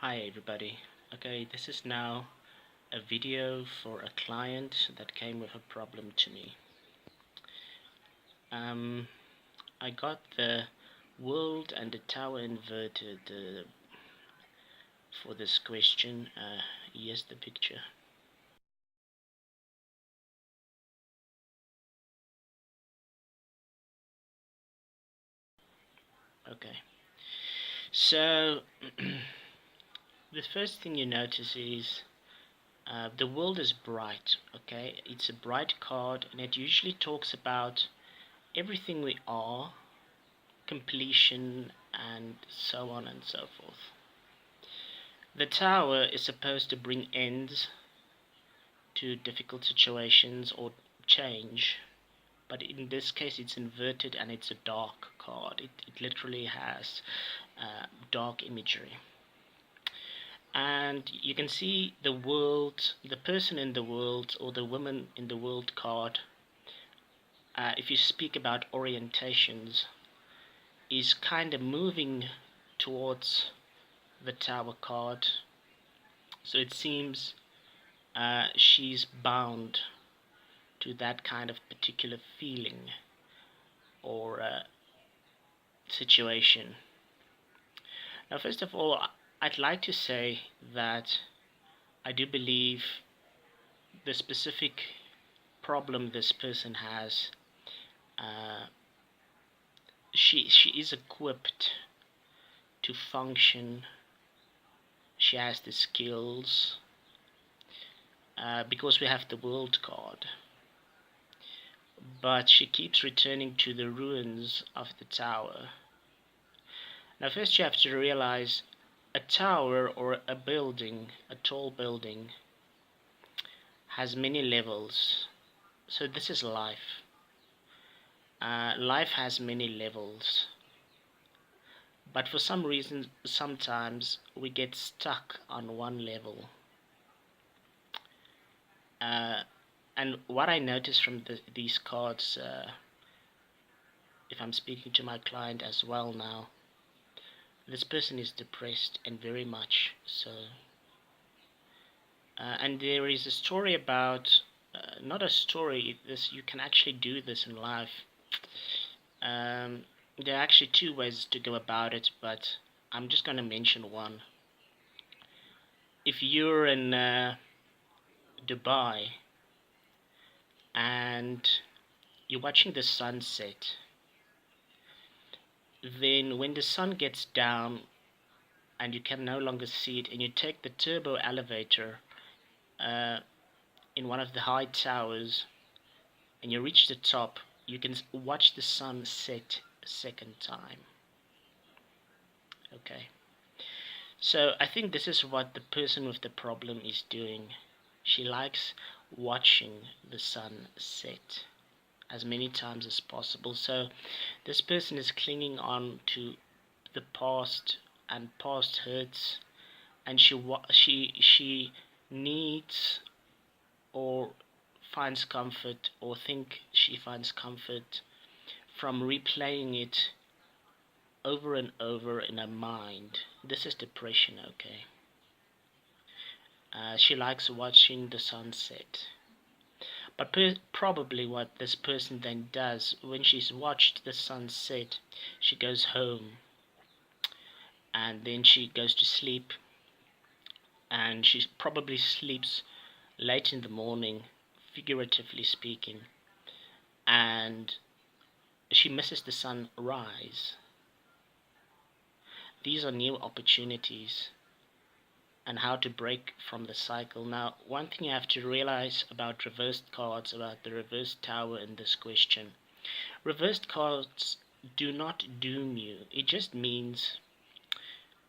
Hi everybody. Okay, this is now a video for a client that came with a problem to me. I got the world and the tower inverted for this question. Here's the picture. Okay, so the first thing you notice is the world is bright. Okay, it's a bright card and it usually talks about everything we are, completion, and so on and so forth. The tower is supposed to bring ends to difficult situations or change, but in this case it's inverted and it's a dark card. It literally has dark imagery. And you can see the world, the person in the world, or the woman in the world card, if you speak about orientations, is kind of moving towards the tower card. So it seems she's bound to that kind of particular feeling or situation. Now, first of all, I'd like to say that I do believe the specific problem this person has, uh, she is equipped to function. She has the skills because we have the world card, but she keeps returning to the ruins of the tower. Now, first you have to realize a tower or a building, a tall building, has many levels. So this is life. Life has many levels. But for some reason, sometimes we get stuck on one level. And what I notice from these cards, if I'm speaking to my client as well now, this person is depressed and very much so. And there is a story about, not a story, this you can actually do this in life. There are actually two ways to go about it, but I'm just going to mention one. If you're in Dubai and you're watching the sunset, then when the sun gets down and you can no longer see it, and you take the turbo elevator uh, in one of the high towers and you reach the top, you can watch the sun set a second time. Okay, so I think this is what the person with the problem is doing. She likes watching the sun set as many times as possible. So this person is clinging on to the past and past hurts, and she needs or finds comfort, or think she finds comfort from replaying it over and over in her mind. This is depression, okay? She likes watching the sunset. But probably what this person then does, when she's watched the sunset, she goes home and then she goes to sleep, and she probably sleeps late in the morning, figuratively speaking, and she misses the sunrise. These are new opportunities and how to break from the cycle. Now, one thing you have to realize about reversed cards, about the reversed tower in this question, reversed cards do not doom you. It just means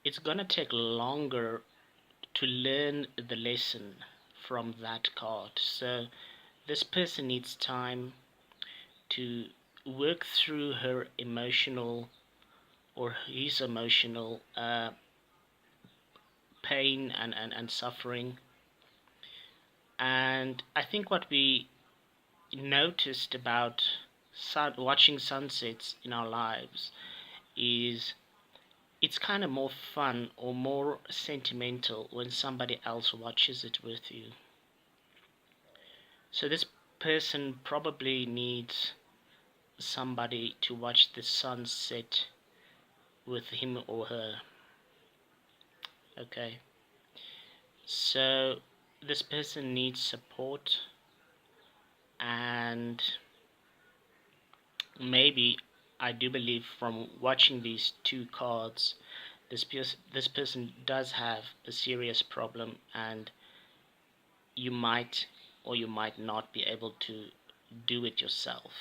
it's gonna take longer to learn the lesson from that card. So this person needs time to work through her emotional or his emotional pain and suffering. And I think what we noticed about watching sunsets in our lives is it's kind of more fun or more sentimental when somebody else watches it with you. So this person probably needs somebody to watch the sunset with him or her. Okay, so this person needs support, and maybe I do believe from watching these two cards, this person does have a serious problem, and you might or you might not be able to do it yourself.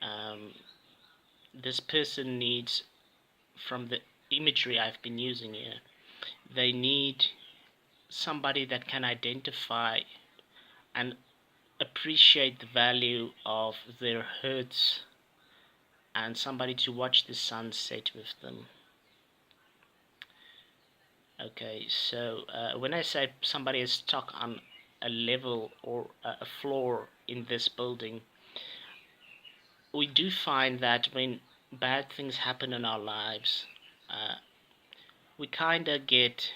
Um, this person needs, from the imagery I've been using here, they need somebody that can identify and appreciate the value of their hurts, and somebody to watch the sunset with them. Okay, so when I say somebody is stuck on a level or a floor in this building, we do find that when bad things happen in our lives, uh, we kind of get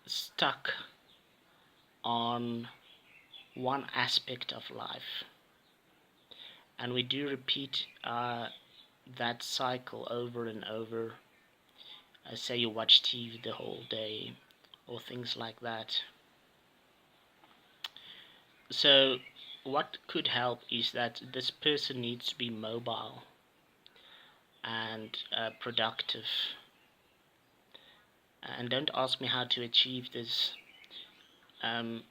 stuck on one aspect of life, and we do repeat that cycle over and over. Say you watch TV the whole day or things like that. So what could help is that this person needs to be mobile and productive. And don't ask me how to achieve this, um,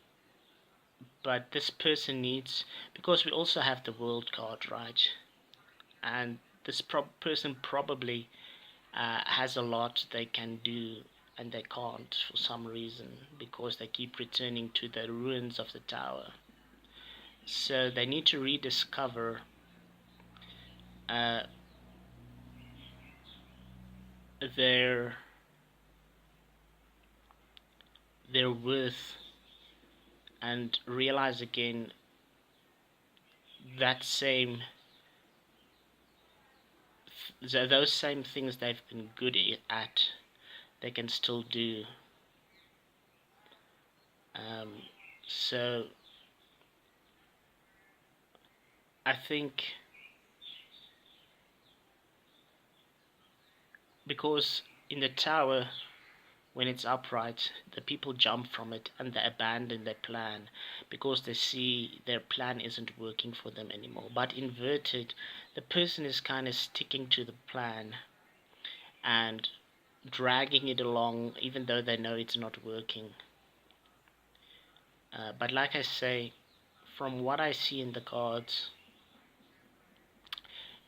but this person needs, because we also have the world card, right? And this person probably has a lot they can do, and they can't for some reason, because they keep returning to the ruins of the tower. So they need to rediscover uh, their worth, and realize again that those same things they've been good at, they can still do. So I think, because in the tower, when it's upright, the people jump from it and they abandon their plan because they see their plan isn't working for them anymore. But inverted, the person is kind of sticking to the plan and dragging it along even though they know it's not working. But like I say, from what I see in the cards,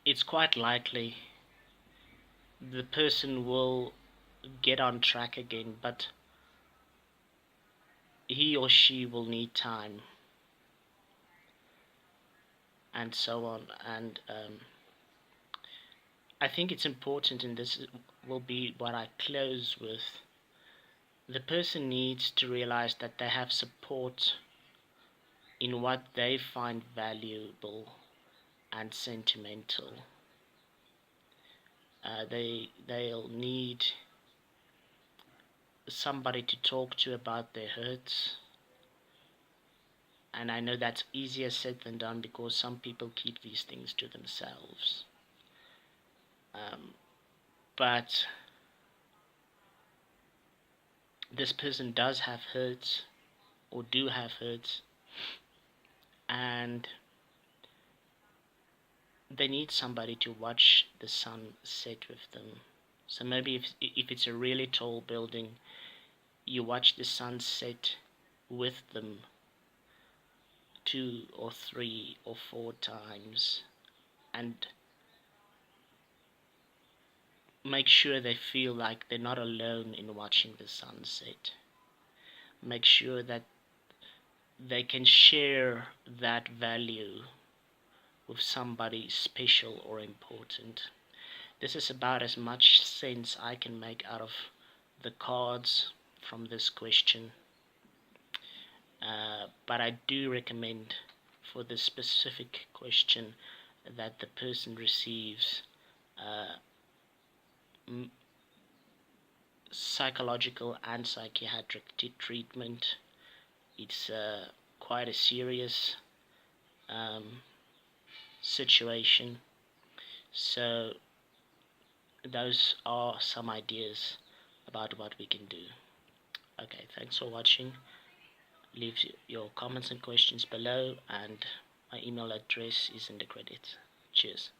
it's quite likely the person will get on track again, but he or she will need time, and so on. And I think it's important, and this will be what I close with, the person needs to realize that they have support in what they find valuable and sentimental. They'll need somebody to talk to about their hurts, and I know that's easier said than done because some people keep these things to themselves. But this person does have hurts, or do have hurts, and they need somebody to watch the sun set with them. So maybe if it's a really tall building, you watch the sun set with them 2 or 3 or 4 times, and make sure they feel like they're not alone in watching the sunset. Make sure that they can share that value with somebody special or important. This is about as much sense I can make out of the cards from this question. But I do recommend, for this specific question, that the person receives uh, psychological and psychiatric treatment. It's quite a serious um, situation. So those are some ideas about what we can do. Okay, thanks for watching. Leave your comments and questions below, and my email address is in the credits. Cheers.